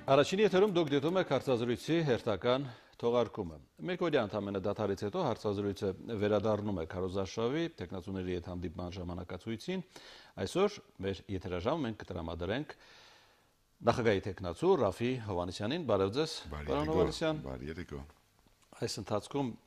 Առաջին եթերում դուք դիտում եք հարցազրույցի հերթական թողարկումը։ Մեկ օրյա ընդամենը դադարից հետո հարցազրույցը վերադառնում է քարոզարշավի տեխնացուների հետ հանդիպման ժամանակացույցին։ Այսօր մեր եթերաժամը մենք կտրամադրենք նախագահի տեխնացու Ռաֆի Հովհաննիսյանին։ Բարև ձեզ, պարոն Հովհաննիսյան։ Բարի երեկո։ Այս ընթացքում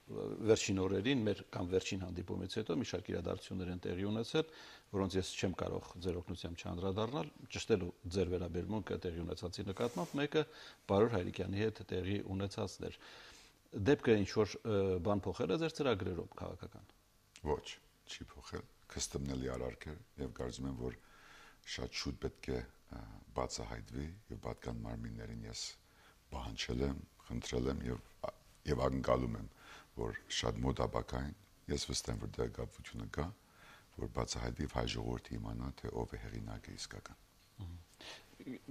վերջին օրերին մեր կամ վերջին հանդիպումից հետո մի շարք իրադարձություններ են տեղի ունեցել, որոնց ես չեմ կարող ձեր օգնությամբ չանդրադառնալ, ճշտելու ձեր վերաբերմունքը տեղի ունեցածի նկատմամբ, մեկը Պարուր Հայրիկյանի հետ տեղի ունեցածն էր։ Դեպքը ինչ որ բան փոխել է ձեր ծրագրերում քաղաքական։ Ոչ, չի փոխել, կստմնելի արարք է եւ կարծում եմ, որ շատ շուտ պետք է բացահայտվի եւ պատկան մարմիններին ես պահանջել եմ, խնդրել եմ եւ ակնկալում եմ, որ շատ մոտաբակային ես վստահ եմ, որ դա կապությունը կա, որ բացահայտվի հայ ժողովրդի իմանա, թե ով է հեղինակը իսկական։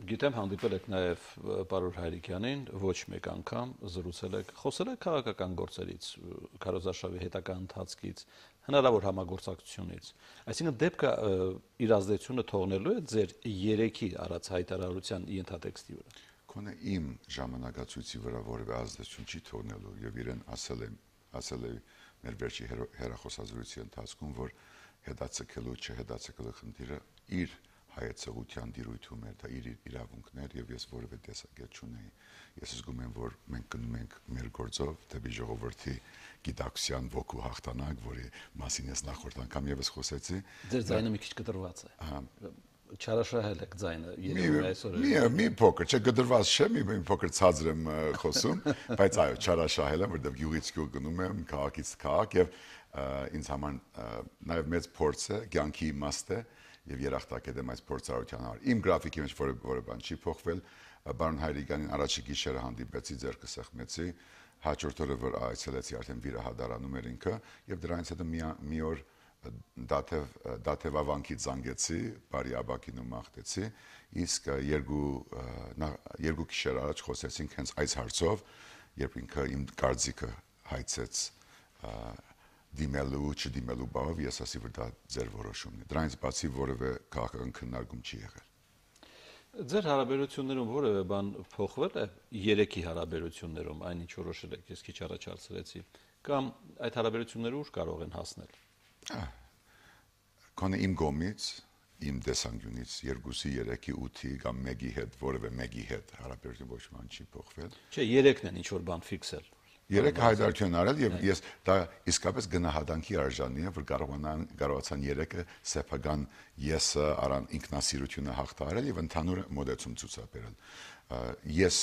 Գիտեմ հանդիպել եք նաև Պարուր Հայրիկյանին, ոչ մեկ անգամ զրուցել եք, խոսել եք քաղաքական գործերից, քարոզարշավի հետագա ընթացքից, հնարավոր համագործակցությունից։ Այսինքն դեպքը իր ազդեցությունը թողնելու է ձեր երեքի արած հայտարարության ենթատեքստի վրա։ Քոնե իմ ժամանակացույցի վրա որևէ ազդեցություն չի թողնելու եւ իրեն ասել է մեր վերջի հեռախոսազրույցի ընթացքում, որ հետաձգելու չհետաձգելու խնդիրը իր հայեցողության դիրույթում էր, դա իր իրավունքներ եւ ես որևէ տեսակետ չունեի։ Ես զգում եմ, որ մենք գնում ենք մեր գործով դեպի ժողովրդի գիտակցության ոգու հաղթանակ, որի մասին ես նախորդ անգամ եւս խոսեցի։ Ձեր ձայնը մի քիչ կտրված է։ Չարաշահել եք ձայնը երևում է այսօր։ Մի փոքր, չէ գդրված չէ, մի փոքր ցածր եմ խոսում, բայց այո, չարաշահել եմ, որտեղ գյուղից գյուղ գնում եմ, քաղաքից քաղաք եւ ինձ համար նաեւ մեծ փորձ է, կյանքի իմաստ է եւ երախտակետ եմ այս փորձառության համար։ Իմ գրաֆիկի մեջ որևէ բան չի փոխվել, պարոն Հայրիկյանին առաջի գիշերը հանդիպեցի, ձեռքը սեղմեցի, հաջորդ օրը որ այցելեցի արդեն վիրահատարանում էր ինքը եւ դրանից հետո մի օր դաթեվավանքի զանգեցի, բարի աբակինում մաղթեցի, իսկ երկու գիշեր առաջ խոսեցինք հենց այս հարցով, երբ ինքը իմ կարծիքը հայցեց դիմելու, չդիմելու բաղով, ես ասի, որ դա ձեր որոշումն է։ Դրանից բացի որևէ քաղաքական քննարկում չի եղել։ Ձեր հարաբերություններում որևէ բան փոխվել է երեքի հարաբերություններում, այնինչ որոշել եք, ես քիչ առաջ հարցրեցի, կամ այդ հարաբերությունները ուր կարող են հասնել։ Քոնե իմ կողմից, իմ տեսանկյունից 2-ի, 3-ի, 8-ի կամ 1-ի հետ որևէ մեկի հետ հարաբերություն ոչ մի բան չի փոխվել։ Չէ, 3-ն են ինչ որ բան ֆիքսել։ 3 հայտարարություն արել եւ ես դա իսկապես գնահատանքի արժանի է, որ կարողացան 3-ը սեփական եսը առան ինքնասիրությունը հաղթահարել եւ ընդհանուր մոդեցում ցուցաբերել։ Ես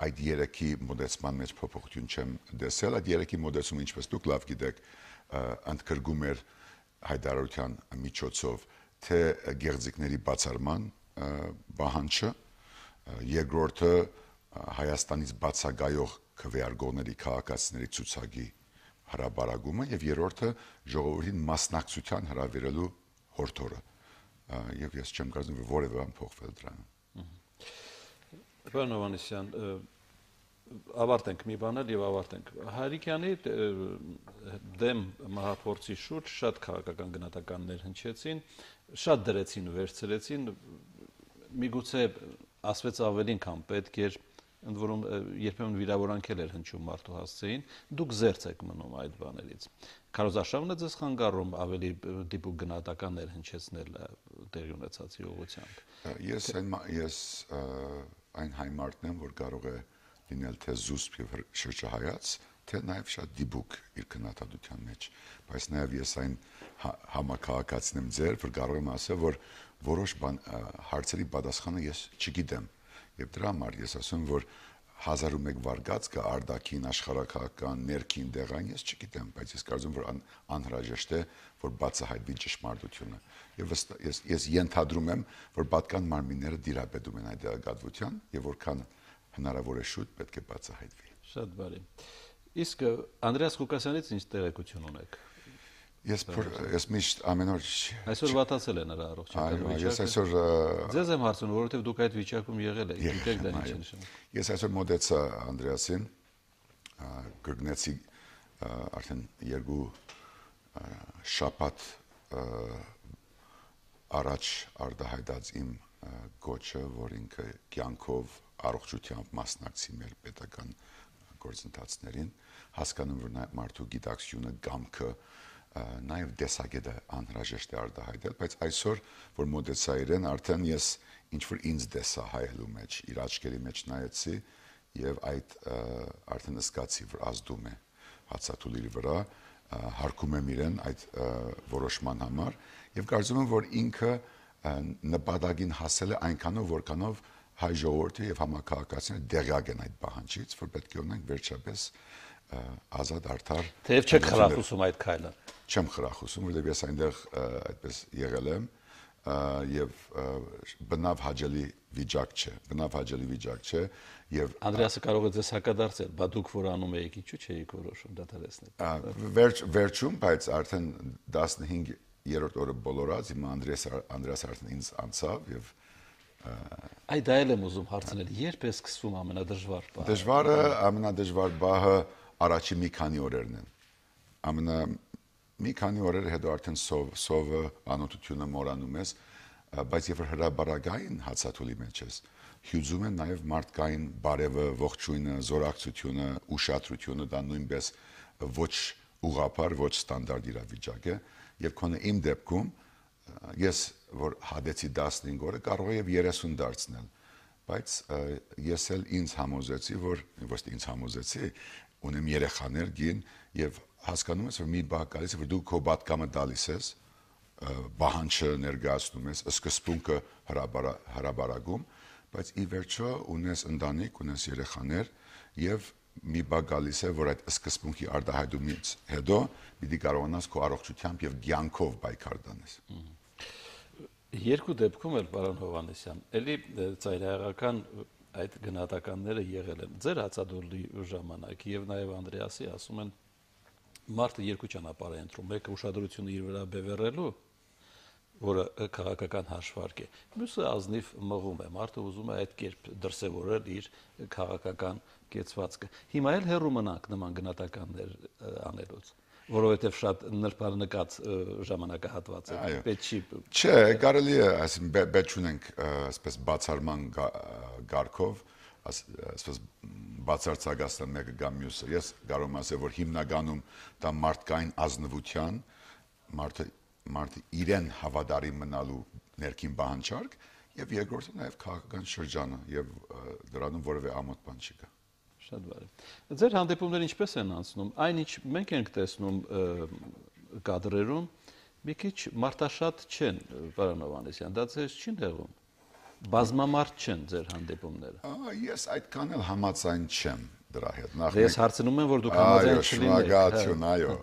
այդ 3-ի մոդեցման մեջ փոփոխություն չեմ տեսել, այդ 3-ի մոդեցումը, ինչպես դուք լավ գիտեք, ընդգրկում էր հայտարարության միջոցով թե գեղձիկների բացառման պահանջը, երկրորդը Հայաստանից բացակայող քվեարկողների քաղաքացիների ցուցակի հրաբարագումը եւ երրորդը ժողովրդին մասնակցության հրավիրելու հորդորը եւ ես չեմ կարծում որ որևէ բան փոխվել դրանում։ Պարոն Հովհաննիսյան, ավարտենք մի բան եւ ավարտենք։ Հայրիկյանի դեմ մահափորձի շուրջ շատ քաղաքական գնահատականներ հնչեցին, շատ դրեցին ու վերցրեցին, միգուցե ասվեց ավելին, քան պետք էր, ընդ որում երբեմն վիրավորանքել էր հնչում մարդու հասցեին, դուք զերծ եք մնում այդ բաներից։ Քարոզարշավն է ձեզ խանգարում ավելի դիպուկ գնահատականներ հնչեցնել տեղի ունեցածի ուղղությամբ։ Ես այն հայ մարդն եմ, որ կարող է լինել թե զուսպ եւ շրջահայաց, թե նաեւ շատ դիպուկ իր քննադատության մեջ, բայց նաեւ ես այն համակարգացին եմ ձեր, որ կարող եմ ասել, որ որոշ հարցերի պատասխանը ես չգիտեմ։ Եվ դրա համար ես ասում որ 1001 վարգած կա արտաքին աշխարհակաղակական ներքին դեղային ես չգիտեմ, բայց ես կարծում որ անհրաժեշտ է որ բացահայտվի ճշմարտությունը եւ ես ենթադրում եմ որ պատկան մարմինները դիրապետում են այդ դեղագատվության եւ որքան հնարավոր է շուտ պետք է բացահայտվի։ Շատ բարի։ Իսկ Անդրեաս Ղուկասյանից ինչ տեղեկություն ունեք։ Ես միշտ ամեն օր այսօր վատացել է նրա առողջական վիճակը։ Ես այսօր ձեզ եմ հարցնում, որովհետև դուք այդ վիճակում եղել եք, գիտեք դա ինչ է նշանակում։ Ես այսօր մոտեցա Անդրեասին, գրգնեցի արդեն 2 շաբաթ առաջ արտահայտած իմ գոչը, որ ինքը կյանքով առողջությամբ մասնակցի մեր պետական գործընթացներին, հասկանում որ մարդու գիտակցությունը, գամքը, նաև տեսակետը անհրաժեշտ է արտահայտել, բայց այսօր որ մոտեցա իրեն, արդեն ես ինչ որ ինձ տեսա հայելու մեջ, իր աչքերի մեջ նայեցի եւ այդ արդեն զգացի որ ազդում է հացաթուլի վրա, հարկում եմ իրեն այդ որոշման համար եւ կարծում եմ որ ինքը նպատակին հասել է այնքանով որքանով հայ ժողովուրդը եւ համակարգացիները դեղյակ են այդ պահանջից, որ պետք է ունենք վերջապես ազատ արդար Թեև չեք խրախուսում այդ քայլը։ Չեմ խրախուսում, որովհետեւ ես այնտեղ այդպես եղել եմ եւ բնավ հաճելի վիճակ չէ եւ Անդրեասը կարող է ձեզ հակադարձել, բա դուք որ անում եք ինչու՞ չէիք որոշում դադարեցնել։ Վերջում, բայց արդեն 15-րդ օրը բոլորած հիմա Անդրեաս արդեն ինձ անցավ եւ Այդ դա էլ եմ ուզում հարցնել, երբ է սկսվում ամենադժվար պահը։ Ամենադժվար պահը առաջի մի քանի օրերն են։ Մի քանի օրեր հետո արդեն սովը անօթությունը մոռանում ես, բայց երբ հրաբարակային հացաթուլի մեջ ես, հյուծում են նաև մարդկային բարևը, ողջույնը, զորակցությունը, ուշադրությունը, դա նույնպես ոչ ուղղափառ, ոչ ստանդարտ իրավիճակ է, եւ քոնը իմ դեպքում ես որ հադեցի 15 օրը կարող եմ 30 դարձնել, բայց ես էլ ինձ համոզեցի, որ ոչ թե ինձ համոզեցի, ունեմ երեխաներ գին եւ հասկանում ես որ մի բան գալիս է որ դու քո պատկամը տալիս ես բահանջը ներկայացնում ես սկզբունքը հրաբարակում բայց ի վերջո ունես ընտանիք ունես երեխաներ եւ մի բան գալիս է որ այդ սկզբունքի արտահայտումից հետո պիտի կարողանաս քո առողջությամբ եւ կյանքով պայքար տանես Երկու դեպքում էլ պարոն Հովհաննիսյան էլի ծայրահեղական այդ գնահատականները եղել են ձեր հացադուլի ժամանակ եւ նաեւ Անդրեասի ասում են Մարդը երկու ճանապարհ է ընտրում, մեկը ուշադրությունը իր վրա բևեռելու, որը քաղաքական հաշվարկ է։ Մյուսը ազնիվ մղում է, մարդը ուզում է այդ կերպ դրսևորել իր քաղաքական կեցվածքը։ Հիմա էլ հեռու մնանք նման գնահատականներ անելուց, որովհետև շատ նրբանկած ժամանակահատված է, պետք չի։ Չէ, կարելի է, այսինքն պետք չունենք այսպես բացառման գարկով այսպես բացարձակացնել մեկը կամ մյուսը ես կարող եմ ասել որ հիմնականում դա մարդկային ազնվության մարդը իրեն հավատարիմ մնալու ներքին պահանջարկ եւ երկրորդը նաեւ քաղաքական շրջանը եւ դրանում որևէ ամոթ բան չկա Շատ բարի Ձեր հանդիպումները ինչպես են անցնում այնինչ մենք ենք տեսնում կադրերում մի քիչ մարդաշատ չեն պարոն Հովհաննիսյան դա ձեզ չի նեղում Բազմամարդ չեն ձեր հանդիպումները։ Ես այդքան էլ համաձայն չեմ դրա հետ։ Ես հարցնում եմ, որ դուք համաձայն չլինեք։ Այո,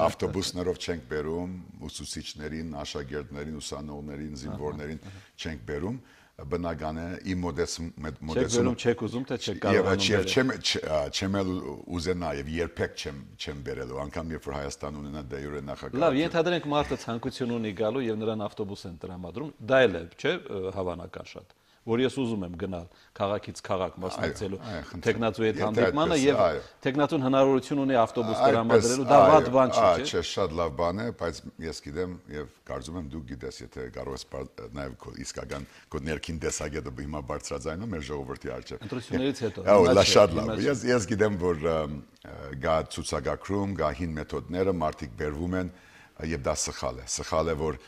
ավտոբուսներով չենք բերում, ուսուցիչներին, աշակերտներին, ուսանողներին, զինվորներին չենք բերում, բնական է իմ մոդեցում չեք ուզում թե չեք կարողանում չեմ ուզենա եւ երբեք չեմ բերելու անգամ երբ որ Հայաստան ունենա դե յուրե նախագահ Լավ ենթադրենք մարդը ցանկություն ունի գալու եւ նրան ավտոբուս են տրամադրում դա էլ է չէ հավանական շատ որ ես ուզում եմ գնալ քաղաքից քաղաք մասնակցելու տեխնացուի հետ հանդիպմանը եւ տեխնացուն հնարավորություն ունի ավտոբուս տրամադրելու դա վատ բան չի չէ շատ լավ բան է բայց ես գիտեմ եւ կարծում եմ դու գիտես եթե կարող ես նաեւ քո իսկական քո ներքին տեսակետը հիմա բարձրաձայնում մեր ժողովրդի արժե ընտրություններից հետո Այո շատ լավ ես գիտեմ որ գա ցուցակագրում գա հին մեթոդները մարդիկ բերվում են եւ դա սխալ է որ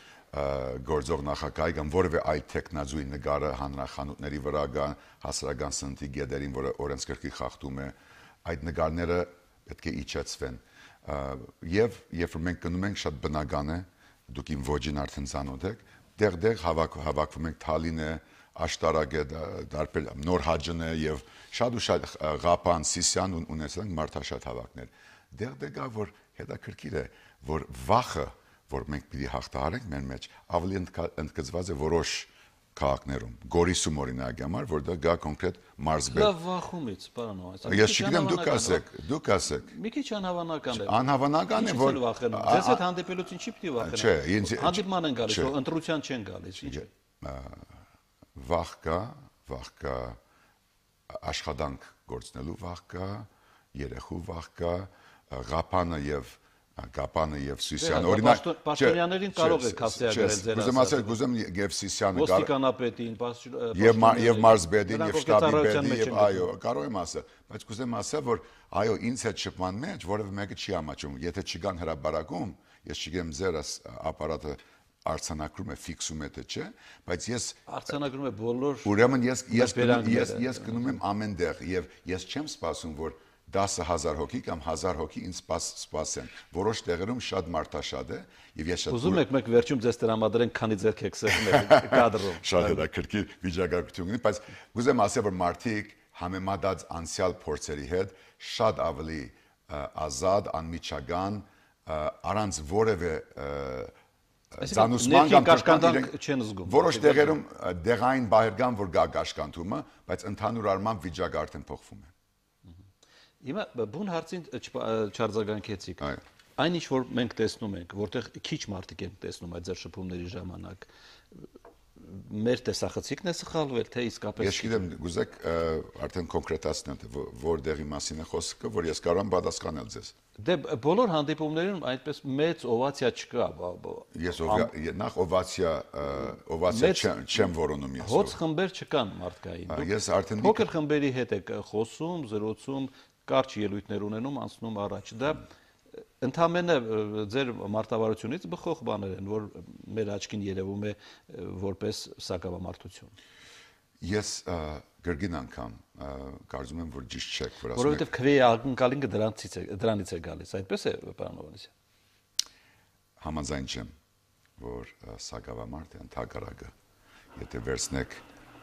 գործող նախագահի կամ որևէ այլ տեխնազուի նկարը հանրախանութների վրա գա հասարակական սննդի գետերին, որը օրենսգրքի խախտում է, այդ նկարները պետք է իջեցվեն։ Եվ երբ որ մենք գնում ենք շատ բնական է, դուք իմ ոճին արդեն ծանոթ եք, դեղ հավաքվում ենք Թալին է, Աշտարակ է, դարբեր Նոր Հաջն է եւ շատ ու շատ Ղապան, Սիսիան ունեցել ենք մարդաշատ հավաքներ։ Դեղ կա որ հետաքրքիր է, որ վախը որ մենք պիտի հաղթահարենք մեր մեջ ավելի ընդգծված է որոշ քաղաքներում Գորիսում օրինակ համար որտեղ գա կոնկրետ մարզբեր Լավ վախումից պարոն Հովհաննիսյան Ես չգիտեմ դուք ասեք Մի քիչ անհավանական է Անհավանական է որ ձեզ հետ հանդիպելուց ինչի պիտի վախենան Չէ հանդիպման են գալիս որ ընտրության չեն գալիս ինչ վախ կա աշխատանք գործնելու վախ կա երեխու վախ կա Ղապանը եւ Գապանը եւ Սիսյանը օրինակ Պաշտոնյաներին կարող է հասցեագրել ձեր ասածը։ Գուզեմ եւ Սիսյանը Ոստիկանապետին, եւ մարզպետին եւ շտաբի պետին եւ այո, կարող եմ ասել, բայց կուզեմ ասել, որ այո, ինձ հետ շփման մեջ որևէ մեկը չի ամաչում, եթե չգան հրաբարակում, ես չգիտեմ ձեր ապարատը արձանագրում է ֆիքսում է թե չէ, բայց ես արձանագրում է բոլոր ուրեմն ես գնում եմ ամեն տեղ եւ ես չեմ սպասում, որ 10,000 հոգի կամ 1000 հոգի ինձ սպասեն։ Որոշ տեղերում շատ մարդաշատ է եւ ես շատ ուզում եք մեկ վերջում ձեզ տրամադրեն, քանի ձեր քեքսերներ կադրում։ Շատ հետաքրքիր վիճակագրություն ունի, բայց ուզեմ ասել, որ մարդիկ համեմատած անցյալ փորձերի հետ շատ ավելի ազատ, անմիջական, առանց որևէ Զանուսման կամ կաշկանդանք չեն զգում։ Որոշ տեղերում դեղային բահերգան որ գա կաշկանդումը, բայց ընդհանուր առմամբ վիճակը արդեն փոխվում է։ Հիմա բուն հարցին չարձագանքեցիք։ Այն ինչ որ մենք տեսնում ենք, որտեղ քիչ մարդիկ են տեսնում այդ ձեր շփումների ժամանակ, մեր տեսախցիկն է սխալվել, թե իսկապես։ Ես գիտեմ, գուզեք արդեն կոնկրետացնել, որտեղի մասին է խոսքը, որ ես կարող եմ պատասխանել ձեզ։ Դե բոլոր հանդիպումներում այդպես մեծ օվացիա չկա։ Ես նախ օվացիա չեմ որոնում ես։ Հոց խմբեր չկան մարդկային։ Ես արդեն փոքր խմբերի հետ եք խոսում, զրուցում, կարճ ելույթներ ունենում, անցնում առաջ։ Դա ընդամենը ձեր մարտավարությունից բխող բաներ են, որ մեր աչքին երևում է որպես սակավամարտություն։ Ես գրգին անգամ կարծում եմ, որ ճիշտ չեք, որ ասում եք։ Որովհետև քվեի ակնկալինքը դրանից է գալիս, այդպես է, պարոն Հովհաննիսյան։ Համաձայն չեմ, որ սակավամարտ է ընդհակառակը։ Եթե վերցնեք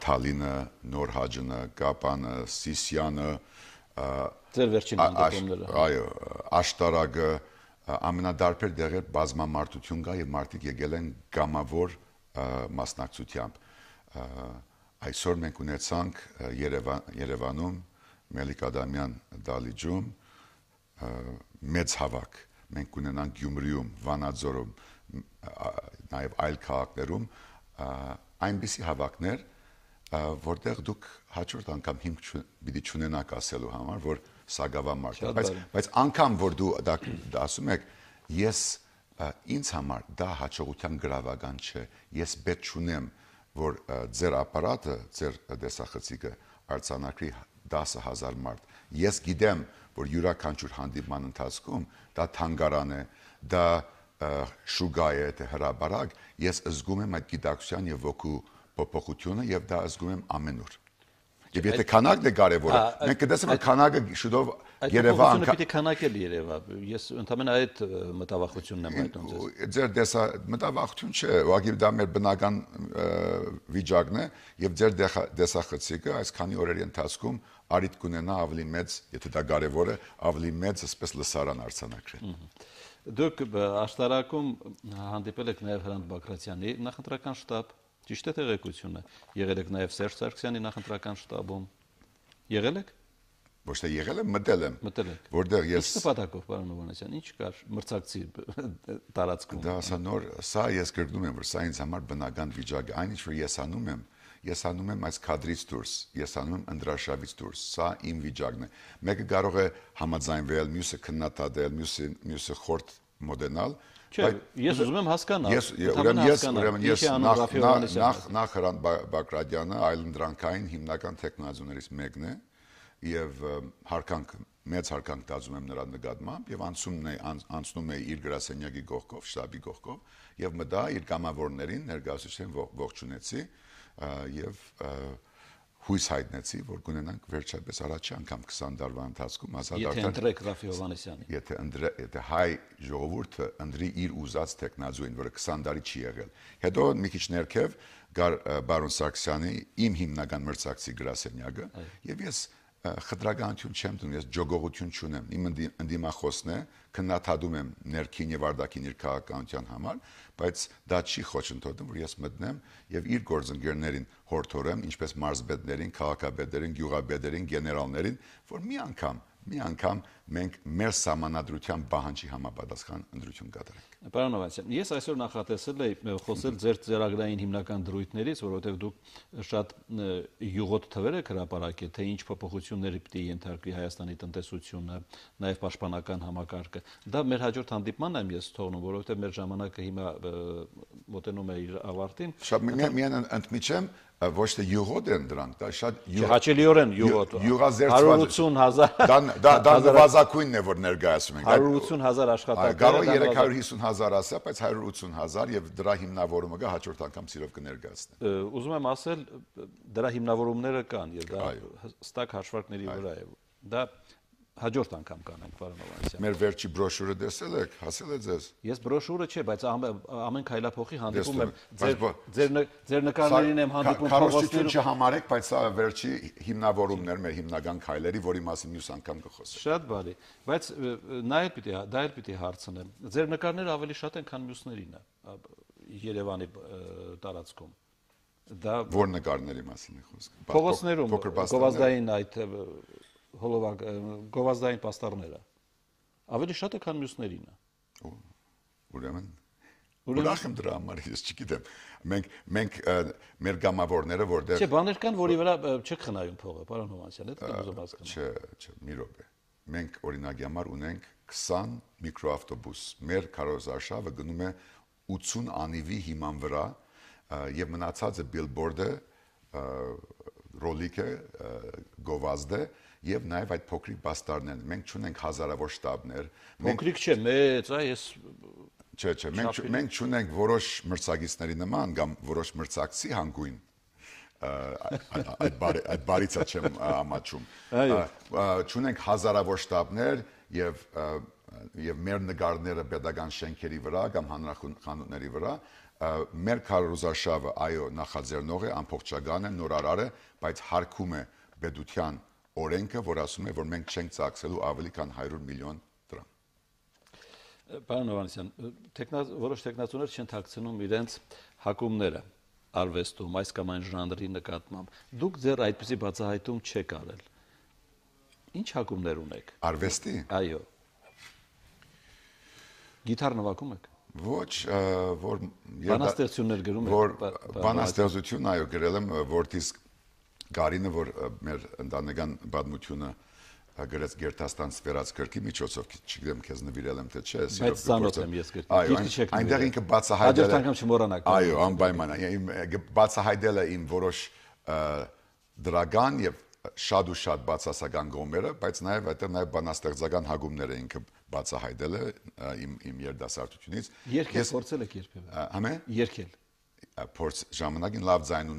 Թալինը, Նորհաջինը, Կապանը, Սիսյանը, ձեր վերջին հանդիպումները։ Այո, Աշտարակը ամենադարբեր դեղեր բազմամարտություն կա եւ մարդիկ եկել են գամավոր մասնակցությամբ։ Այսօր մենք ունեցանք Երևանում Մելիք Ադամյան դալիճում մեծ հավաք։ Մենք կունենանք Գյումրիում, Վանաձորում, նաեւ այլ քաղաքներում այնպիսի հավաքներ, որտեղ դուք հաջորդ անգամ հիմք պիտի չունենաք ասելու համար, որ սակավամարտ է, բայց անգամ որ դու դա ասում եք, ես ինձ համար դա հաջողության գրավական չէ, ես պետք չունեմ, որ ձեր ապարատը, ձեր տեսախցիկը արձանագրի 10,000 մարդ։ Ես գիտեմ, որ յուրաքանչյուր հանդիպման ընթացքում դա թանգարան է, դա շուգա է, թե հրաբարակ, ես զգում եմ այդ գիտակցության եւ ոգու փոփոխությունը եւ դա զգում եմ ամենուր։ Եվ եթե քանակն է կարևորը, մենք կտեսնենք որ քանակը շուտով Երևա անկա։ Այդ քանակել Երևա։ Ես ընդհանրապես այդ մտավախությունն եմ հայտնում ձեզ։ Ձեր մտավախություն չէ, ուղղակի դա մեր բնական վիճակն է եւ ձեր տեսախցիկը այսքանի օրերի ընթացքում արիտ կունենա ավելի մեծ, եթե դա կարևոր է, ավելի մեծ ասես լսարան արձանագրել։ Դուք Աշտարակում հանդիպել եք նաեւ Հրանտ Բագրատյանի նախընտրական շտաբ, ճիշտ է տեղեկությունը։ Եղել եք նաեւ Սերժ Սարգսյանի նախընտրական շտաբում։ Եղել եք։ Ոչ թե եղել եմ, մտել եմ։ Մտել եք։ Որտեղ ես Ինչ նպատակով, պարոն Հովհաննիսյան, ինչ կար մրցակցի տարածքում։ Դա սա ես գրգնում եմ, որ սա ինձ համար բնական վիճակ է։ Այն ինչ որ ես անում եմ այս կադրից դուրս, ես անում եմ ընդրաշավից դուրս։ Սա իմ վիճակն է։ Մեկը կարող է համաձայնվել, մյուսը քննադատել, մյուսը խորտ մոդենալ։ Չէ, ես ուզում եմ հասկանալ։ Ուրեմն ես նախ Հրանտ Բագրատյանը այլընտրանքային հիմնական տեխնոլոգիաներից մեկն է եւ մեծ հարկանք տածում եմ նրա նկատմամբ եւ անցնում է իր գրասենյակի կողքով, շտաբի կողքով եւ մտա իր կամավորներին ներկայացուցիչին ողջունեցի եւ հույս հայտնեցի, որ կունենանք վերջապես առաջի անգամ 20 տարվա ընթացքում ազատ արդեն եթե ընտրեք Ռաֆի Հովհաննիսյանին։ Եթե հայ ժողովուրդը ընտրի իր ուզած տեխնազույն, որը 20 տարի չի եղել։ Հետո մի քիչ ներքև գար բարոն Սարգսյանի իմ հիմնական մրցակցի գրասենյակը եւ ես խտրականություն չեմ դնում, ես ջոգողություն չունեմ։ Իմ ընդդիմախոսն է, քննադատում եմ ներքին եւ արտաքին իր քաղաքականության համար, բայց դա չի խոչընդոտում, որ ես մտնեմ եւ իր գործընկերներին հորդորեմ, ինչպես մարզպետներին, քաղաքապետերին, գյուղապետերին, գեներալներին, որ մի անգամ մի անգամ մենք մեր սահմանադրության պահանջի համապատասխան ընտրություն կատարենք։ Պարոն Հովհաննիսյան, ես այսօր նախատեսել էի խոսել ձեր ծրագրային հիմնական դրույթներից, որովհետև դուք շատ յուղոտ թվեր եք հրապարակել, թե ինչ փոփոխությունների պիտի ենթարկվի Հայաստանի տնտեսությունը, նաև պաշտպանական համակարգը։ Դա մեր հաջորդ հանդիպմանն եմ ես թողնում, որովհետև մեր ժամանակը հիմա մոտենում է իր ավարտին։ Շատ միայն ընդմիջեմ, ոչ թե յուղոտ են դրանք, դա շատ հաճելիորեն յուղոտ։ 180,000 դա նվազագույնն է, որ ներկայացում ենք։ 180,000 աշխատանքներ։ Կարող է 350,000 ասա, բայց 180,000 եւ դրա հիմնավորումը կա հաջորդ անգամ ցիրով կներկայացնեմ։ Ուզում եմ ասել, դրա հիմնավորումները կան եւ դա հստակ հաշվարկների վրա է։ Դա հաջորդ անգամ կանենք, պարոն Հովհաննիսյան։ Մեր վերջի բրոշուրը տեսել եք, հասել է ձեզ։ Ես բրոշուրը չէ, բայց ամեն քայլափոխի հանդիպում եմ ձեր նկարներին եմ հանդիպում փողոցներում չհամարեք, բայց սա վերջի հիմնավորումներ մեր հիմնական քայլերի, որի մասին մյուս անգամ կխոսեմ։ Շատ բարի, բայց դա էլ պիտի հարցնեմ։ Ձեր նկարները ավելի շատ են, քան մյուսներինը Երևանի տարածքում։ Դա որ նկարների մասին է խոսքը։ Փողոցներում գովազդային այդ գովազդային պաստառները ավելի շատ է, քան մյուսներինը։ Ուրեմն ուրախ եմ դրա համար, ես չգիտեմ։ Մենք մեր գամավորները որտեղ Չէ, բաներ կան, որի վրա չեք խնայում փողը, պարոն Հովհաննիսյան, դա ուզում հասկանամ։ Չէ, մի րոպե։ Մենք օրինակի համար ունենք 20 միկրոավտոբուս։ Մեր քարոզարշավը գնում է 80 անիվի հիման վրա եւ մնացածը բիլբորդը, ռոլիկը, գովազդը եւ նաեւ այդ փոքրիկ բաստարներն։ Մենք չունենք հազարավոր շտաբներ։ Փոքրիկ չէ, մեծ, ես Չէ, մենք չունենք որոշ մրցակիցների նման կամ որոշ մրցակցի հանգույն այդ բարիցա չեմ ամաչում։ Չունենք հազարավոր շտաբներ եւ մեր նկարները պետական շենքերի վրա կամ հանրախանութների վրա մեր քարոզարշավը այո նախաձեռնող է, ամբողջական է, նորարար է, բայց հարկում է պետության օրենքը, որ ասում է, որ մենք չենք ծախսելու ավելի քան 100 միլիոն դրամ։ Պարոն Հովհաննիսյան, որոշ տեխնացուներ չեն թաքցնում իրենց հակումները արվեստում, այս կամ այն ժանրի նկատմամբ։ Դուք ձեր այդպիսի բացահայտում չեք արել։ Ինչ հակումներ ունեք։ Արվեստի։ Այո։ Գիտար նվագում եք։ Ոչ, որ բանաստեղծություններ գրում եք։ Բանաստեղծություն այո գրել եմ, որտիս Գարինը, որ մեր ընտանեկան պատմությունը գրեց Գերտաստան սվերած գրքի միջոցով, չգիտեմ քեզ նվիրել եմ թե չէ, բայց ծանոթ եմ ես գրքի։ Այո, այնտեղ ինքը բացահայտել է։ Հաջորդ անգամ չմոռանաք։ Այո, անպայման, բացահայտել է իմ որոշ դրական եւ շատ ու շատ բացասական գոմերը, բայց նաեւ այդտեղ նաեւ բանաստեղծական հագումները ինքը բացահայտել է իմ երդասարտությունից։ Երկել փորձել եք երբևէ։ Համե։ Երկել։ Փորձ ժամանակին լավ ձայն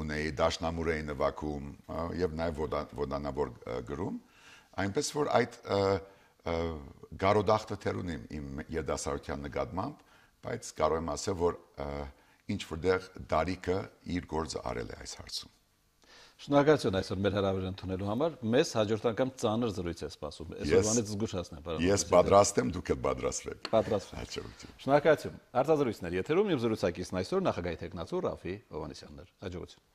ունեի դաշնամուր էի նվագում եւ նաեւ ոդանավոր գրում, այնպես որ այդ գարոդախտը թեր ունեմ իմ երդասարտության նկատմամբ, բայց կարող եմ ասել, որ ինչ որտեղ դարիքը իր գործը արել է այս հարցում։ Շնորհակալություն այսօր մեր հրավերը ընդունելու համար։ Մեզ հաջորդ անգամ ծանր զրույց է սպասում։ Այսօրվանից զգուշացնեմ, պարոն։ Ես պատրաստ եմ, դուք էլ պատրաստվեք։ Պատրաստվում։ Շնորհակալություն։ Արտազրույցներ եթերում իմ զրուցակիցն այսօր նախագահի տեխնացու Ռաֆի Հովհաննիսյանն էր։ Հաջողություն։